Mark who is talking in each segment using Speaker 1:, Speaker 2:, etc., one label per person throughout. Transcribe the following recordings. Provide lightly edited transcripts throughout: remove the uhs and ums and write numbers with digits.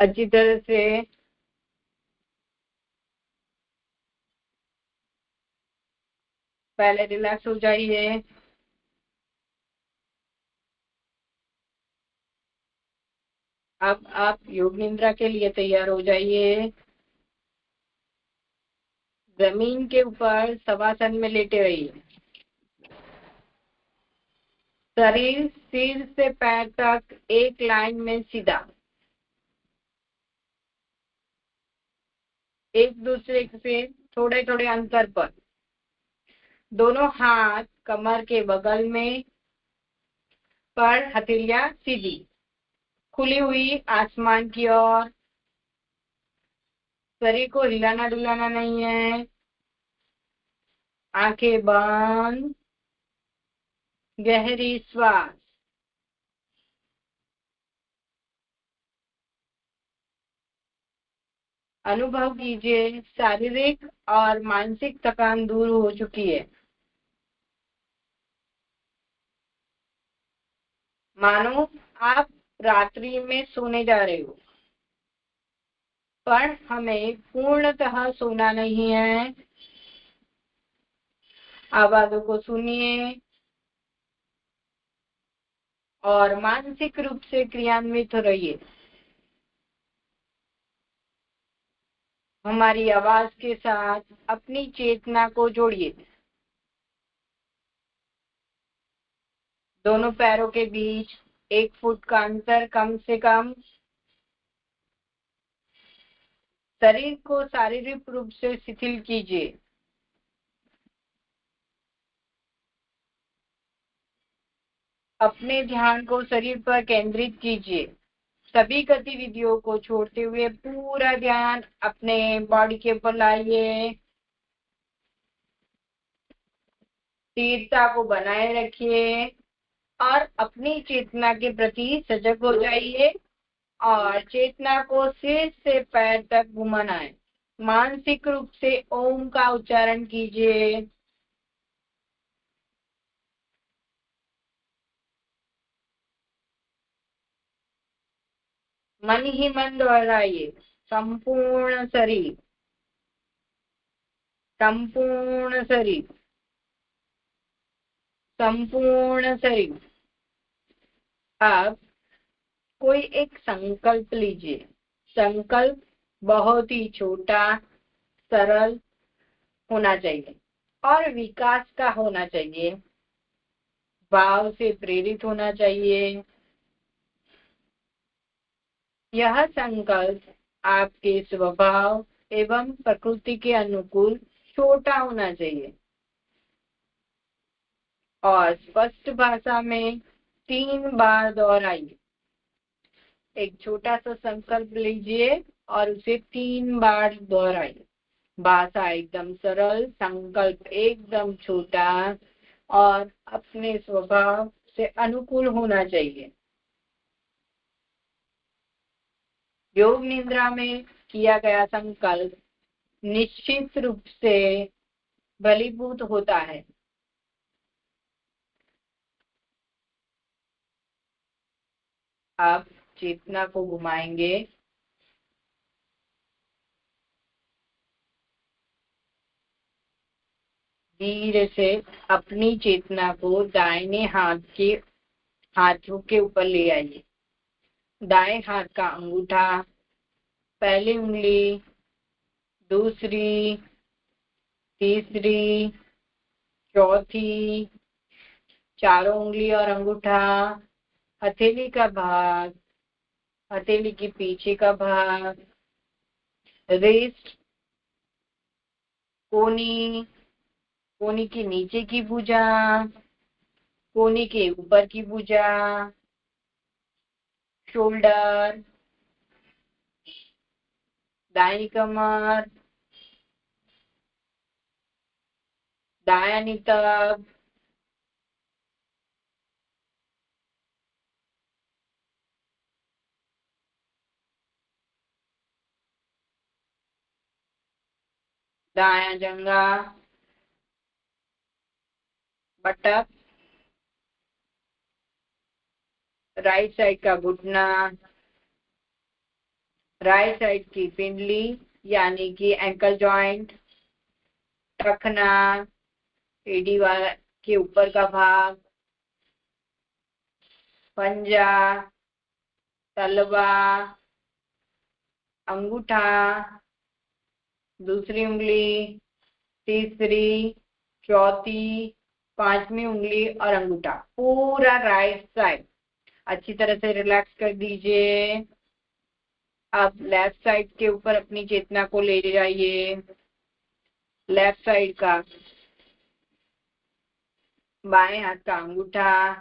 Speaker 1: अच्छी तरह से पहले रिलैक्स हो जाइए। अब आप योग निद्रा के लिए तैयार हो जाइए। जमीन के ऊपर शवासन में लेटे रहिए। शरीर सिर से पैर तक एक लाइन में सीधा, एक दूसरे से थोड़े थोड़े अंतर पर। दोनों हाथ कमर के बगल में, पर हथेलियां सीधी खुली हुई आसमान की ओर। शरीर को हिलाना डुलाना नहीं है। आंखें बंद, गहरी श्वास। अनुभव कीजिए शारीरिक और मानसिक थकान दूर हो चुकी है। मानो आप रात्रि में सोने जा रहे हो, पर हमें पूर्णतः सोना नहीं है। आवाजों को सुनिए और मानसिक रूप से क्रियान्वित रहिए। हमारी आवाज के साथ अपनी चेतना को जोड़िए। दोनों पैरों के बीच 1 फुट का अंतर कम से कम। शरीर को शारीरिक रूप से शिथिल कीजिए। अपने ध्यान को शरीर पर केंद्रित कीजिए। सभी गतिविधियों को छोड़ते हुए पूरा ध्यान अपने बॉडी के ऊपर लाइए। स्थिरता को बनाए रखिए और अपनी चेतना के प्रति सजग हो जाइए और चेतना को सिर से पैर तक घुमाना है। मानसिक रूप से ओम का उच्चारण कीजिए। मन ही मन दोहराइए। संपूर्ण शरीर, संपूर्ण शरीर, संपूर्ण शरीर। अब कोई एक संकल्प लीजिए। संकल्प बहुत ही छोटा, सरल होना चाहिए और विकास का होना चाहिए। भाव से प्रेरित होना चाहिए। यह संकल्प आपके स्वभाव एवं प्रकृति के अनुकूल छोटा होना चाहिए और स्पष्ट भाषा में 3 बार दोहराइए। एक छोटा सा संकल्प लीजिए और उसे 3 बार दोहराइए। भाषा एकदम सरल, संकल्प एकदम छोटा और अपने स्वभाव से अनुकूल होना चाहिए। योग निद्रा में किया गया संकल्प निश्चित रूप से बलीभूत होता है। आप चेतना को घुमाएंगे। धीरे से अपनी चेतना को दाहिने हाथ के हाथों के ऊपर ले आइए। दाएं हाथ का अंगूठा, पहली उंगली, दूसरी, तीसरी, चौथी, चारों उंगली और अंगूठा, हथेली का भाग, हथेली के पीछे का भाग, रिस्ट, कोनी, कोनी के नीचे की भुजा, कोनी के ऊपर की भुजा, शोल्डर, दाई कमर, दाया नितंब, दाया जंगा, बटक, राइट साइड का घुटना, राइट साइड की पिंडली यानी कि एंकल जॉइंट, टखना एडी वाला के ऊपर का भाग, पंजा, तलवा, अंगूठा, दूसरी उंगली, तीसरी, चौथी, पांचवी उंगली और अंगूठा, पूरा राइट साइड अच्छी तरह से रिलैक्स कर दीजिए। अब लेफ्ट साइड के ऊपर अपनी चेतना को ले जाइए। लेफ्ट साइड का बाएं हाथ का अंगूठा,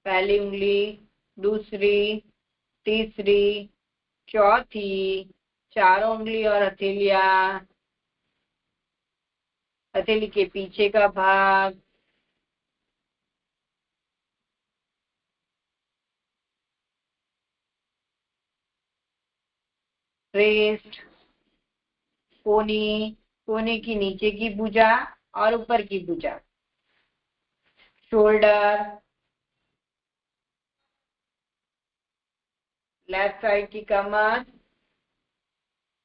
Speaker 1: पहली उंगली, दूसरी, तीसरी, चौथी, चारों उंगली और हथेलियां, हथेली के पीछे का भाग, रेस्ट, कोनी, कोने की नीचे की भुजा और ऊपर की भुजा, शोल्डर, लेफ्ट साइड की कमर,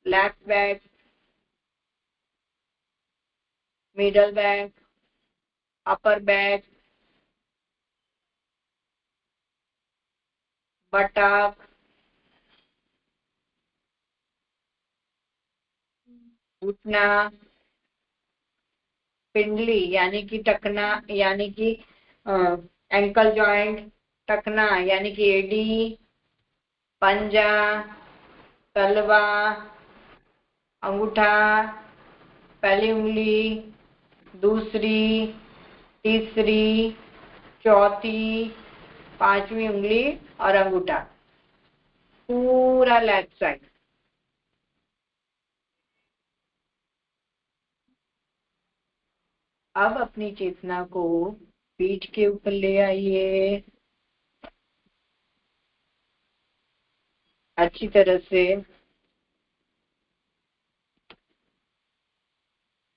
Speaker 1: left back, middle back, upper back, buttock, घुटना, पिंडली यानी कि टखना यानी कि एंकल जॉइंट, टखना यानी कि एडी, पंजा, तलवा, अंगूठा, पहली उंगली, दूसरी, तीसरी, चौथी, पांचवी उंगली और अंगूठा, पूरा लेफ्ट साइड। अब अपनी चेतना को पीठ के ऊपर ले आइए, अच्छी तरह से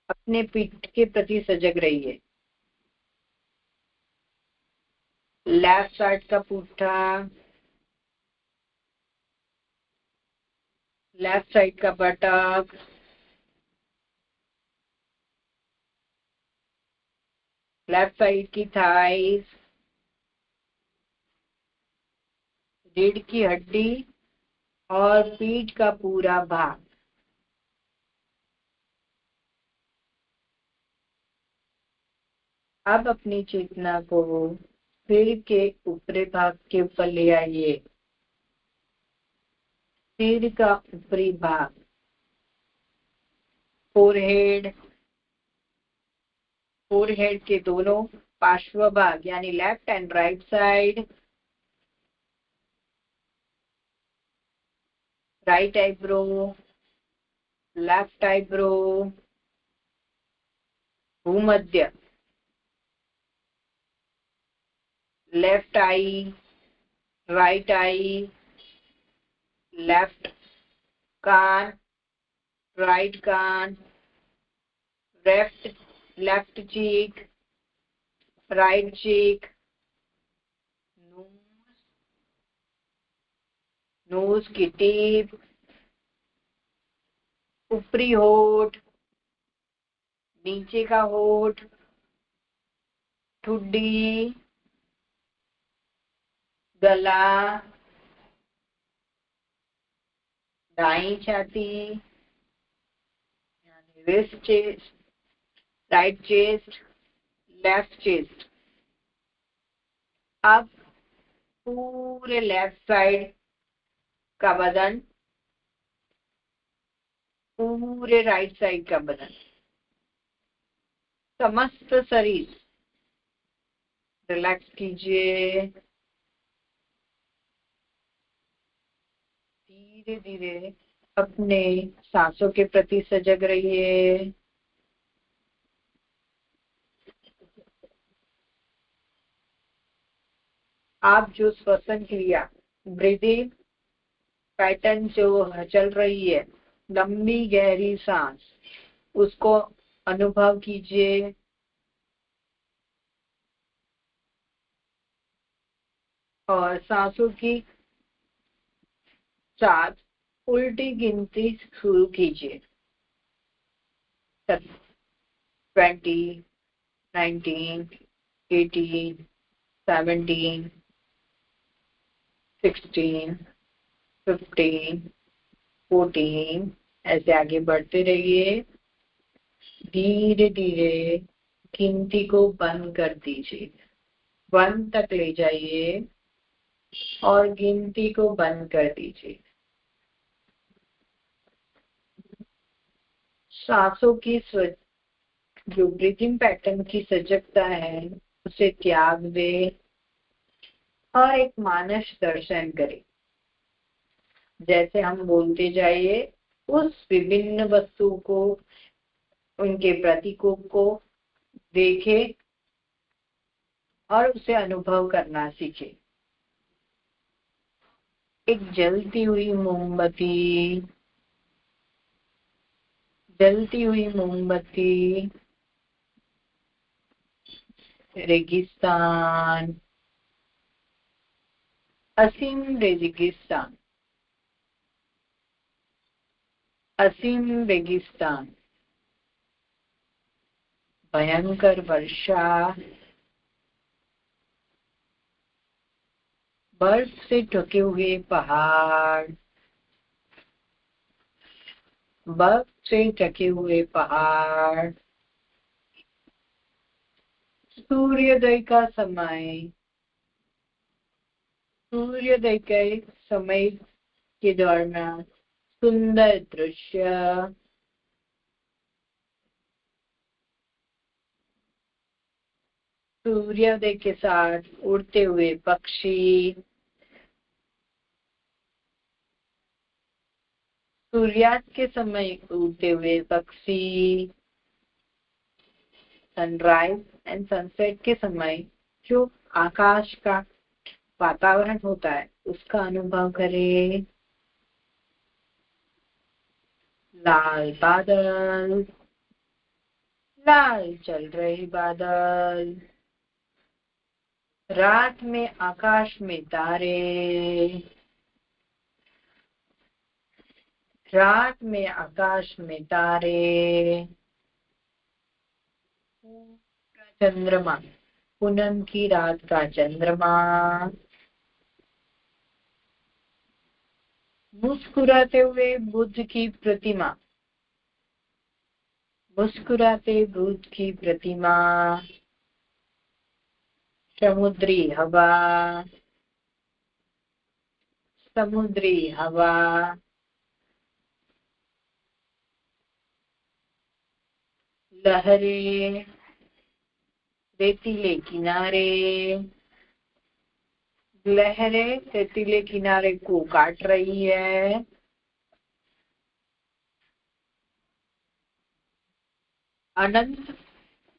Speaker 1: अपने पीठ के प्रति सजग रहिए। लेफ्ट साइड का पुट्ठा, लेफ्ट साइड का बटक, लेफ्ट साइड की थाइस, रीढ़ की हड्डी और पीठ का पूरा भाग। अब अपनी चेतना को सिर के ऊपरी भाग के ऊपर ले आइए। सिर का ऊपरी भाग, फोरहेड, फोरहेड के दोनों पार्श्व भाग यानी left and right side, right eyebrow, left eyebrow, भूमध्य, left eye, right eye, left कान, राइट कान, left cheek, right cheek, nose, nose की टिप, ऊपरी होठ, नीचे का होठ, ठुड्डी, गला, दाई छाती यानी west chest, right chest, left chest. अब पूरे लेफ्ट साइड का बदन, पूरे राइट साइड का बदन, समस्त शरीर रिलैक्स कीजिए। धीरे धीरे अपने सांसों के प्रति सजग रहिए। आप जो श्वसन क्रिया, ब्रीदिंग पैटर्न जो चल रही है, लंबी गहरी सांस, उसको अनुभव कीजिए। और सांसों की साथ उल्टी गिनती शुरू कीजिए। 20, 19, 18, 17, 16, 15, 14, ऐसे आगे बढ़ते रहिए। धीरे धीरे गिनती को बंद कर दीजिए। 1 तक ले जाइए और गिनती को बंद कर दीजिए। सांसों की जो ब्रीथिंग पैटर्न की सजगता है उसे त्याग दे और एक मानस दर्शन करें। जैसे हम बोलते जाइए, उस विभिन्न वस्तु को, उनके प्रतीकों को देखे और उसे अनुभव करना सीखे। एक जलती हुई मोमबत्ती, जलती हुई मोमबत्ती, रेगिस्तान, असीम रेगिस्तान, असीम रेगिस्तान, भयंकर वर्षा, बर्फ से ढके हुए पहाड़, बर्फ से ढके हुए पहाड़, सूर्योदय का समय, सूर्योदय के समय के दौरान सुंदर दृश्य, सूर्योदय के साथ उड़ते हुए पक्षी, सूर्यास्त के समय उड़ते हुए पक्षी, सनराइज एंड सनसेट के समय जो आकाश का वातावरण होता है उसका अनुभव करें। लाल बादल, लाल चल रहे बादल, रात में आकाश में तारे, रात में आकाश में तारे, चंद्रमा, पूनम की रात का चंद्रमा, मुस्कुराते हुए बुद्ध की प्रतिमा, मुस्कुराते बुद्ध की प्रतिमा, समुद्री हवा, समुद्री हवा, लहरें, रेतीले किनारे, लहरें रेतीले किनारे को काट रही है। अनंत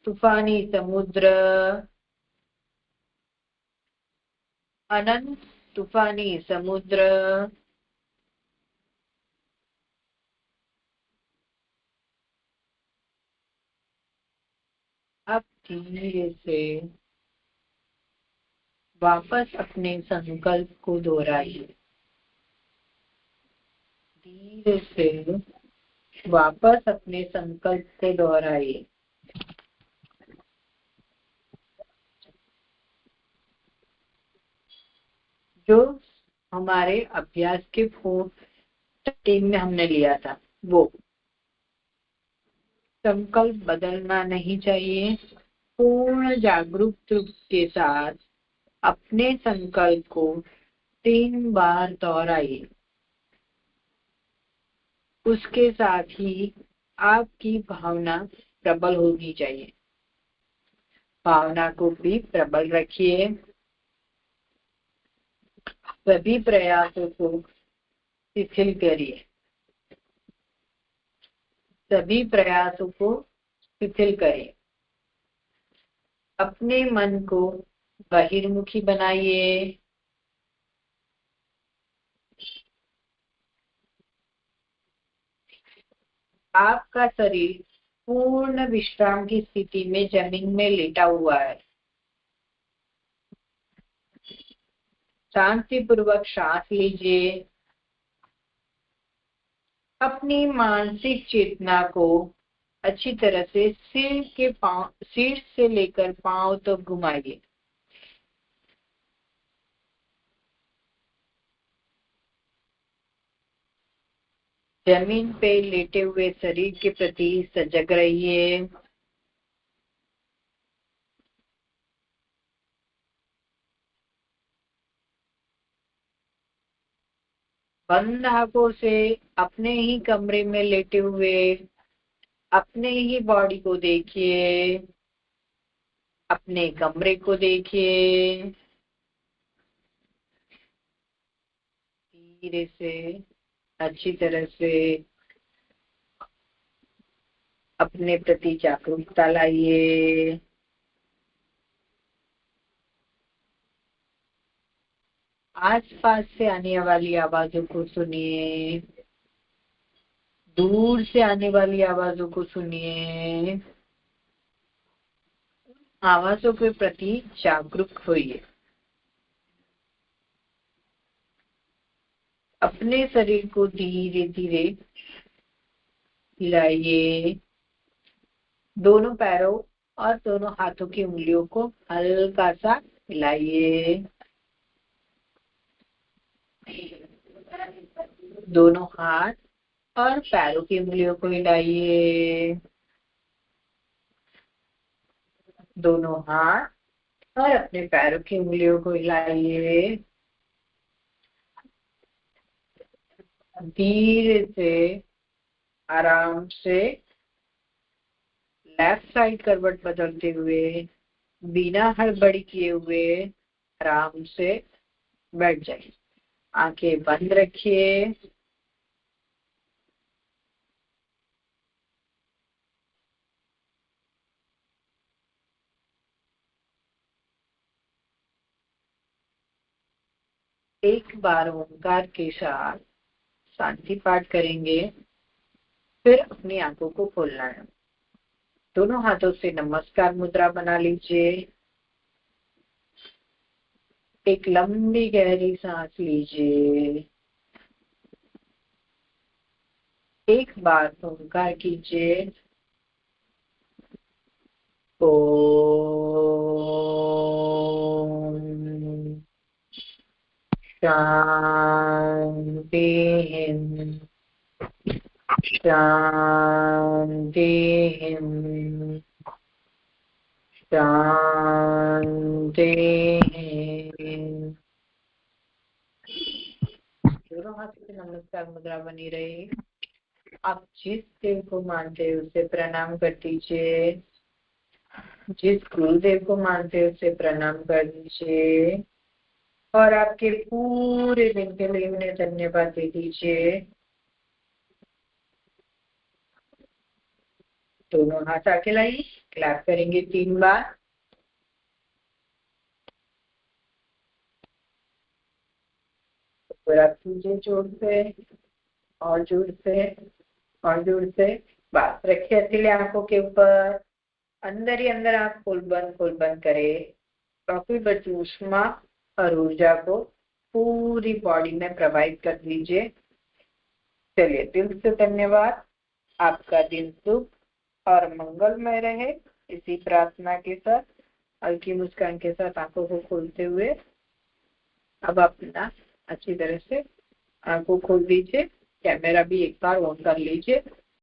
Speaker 1: तूफानी समुद्र, अनंत तूफानी समुद्र, अब धीरे से वापस अपने संकल्प को दोहराइए। धीरे से वापस अपने संकल्प को दोहराइए। जो हमारे अभ्यास के 4 में हमने लिया था, वो संकल्प बदलना नहीं चाहिए। पूर्ण जागरूक के साथ अपने संकल्प को 3 बार दोहराइए। उसके साथ ही आपकी भावना प्रबल होनी चाहिए। भावना को भी प्रबल रखिए। सभी प्रयासों को शिथिल करिए। सभी प्रयासों को शिथिल करिए। अपने मन को बहिर्मुखी बनाइए। आपका शरीर पूर्ण विश्राम की स्थिति में जमीन में लेटा हुआ है। शांति पूर्वक सांस लीजिए अपनी मानसिक चेतना को अच्छी तरह से सिर से लेकर पांव तक घुमाइए। जमीन पे लेटे हुए शरीर के प्रति सजग रहिए। बंद आंखों से अपने ही कमरे में लेटे हुए अपने ही बॉडी को देखिए, अपने कमरे को देखिए। धीरे से अच्छी तरह से अपने प्रति जागरूकता लाइए। आसपास से आने वाली आवाजों को सुनिए, दूर से आने वाली आवाजों को सुनिए। आवाजों के प्रति जागरूक होइए। अपने शरीर को धीरे धीरे हिलाइए। दोनों पैरों और दोनों हाथों की उंगलियों को हल्का सा हिलाइए। दोनों हाथ और पैरों की उंगलियों को हिलाइए। दोनों हाथ और अपने पैरों की उंगलियों को हिलाइए। धीरे से आराम से लेफ्ट साइड करवट बदलते हुए बिना हड़बड़ी किए हुए आराम से बैठ जाइए। आंखें बंद रखिए। एक बार ओंकार के साथ शांति पाठ करेंगे, फिर अपनी आंखों को खोलना है। दोनों हाथों से नमस्कार मुद्रा बना लीजिए। एक लंबी गहरी सांस लीजिए। एक बार ओंकार कीजिए। ओम शांति शांति शांति। दोनों हाथ से नमस्कार मुद्रा बनी रही। आप जिस देव को मानते हैं उसे प्रणाम कर दीजिए। जिस गुरुदेव को मानते हैं उसे प्रणाम कर दीजिए और आपके पूरे दिन के लिए उन्हें धन्यवाद दे दीजिए। दोनों हाथ आके लाइए। क्लैप करेंगे 3 बार। फिर आप कीजिए जोर से और जोर से और जोर से। बात रखिए हथेली आंखों के ऊपर। अंदर ही अंदर आप खोल बंद करें। काफी बची उष्मा और ऊर्जा को पूरी बॉडी में प्रवाहित कर दीजिए। चलिए, दिल से धन्यवाद। आपका दिन शुभ और मंगलमय रहे। इसी प्रार्थना के साथ हल्की मुस्कान के साथ आंखों को खोलते हुए अब अपना अच्छी तरह से आंखों खोल दीजिए। कैमरा भी एक बार ऑन कर लीजिए।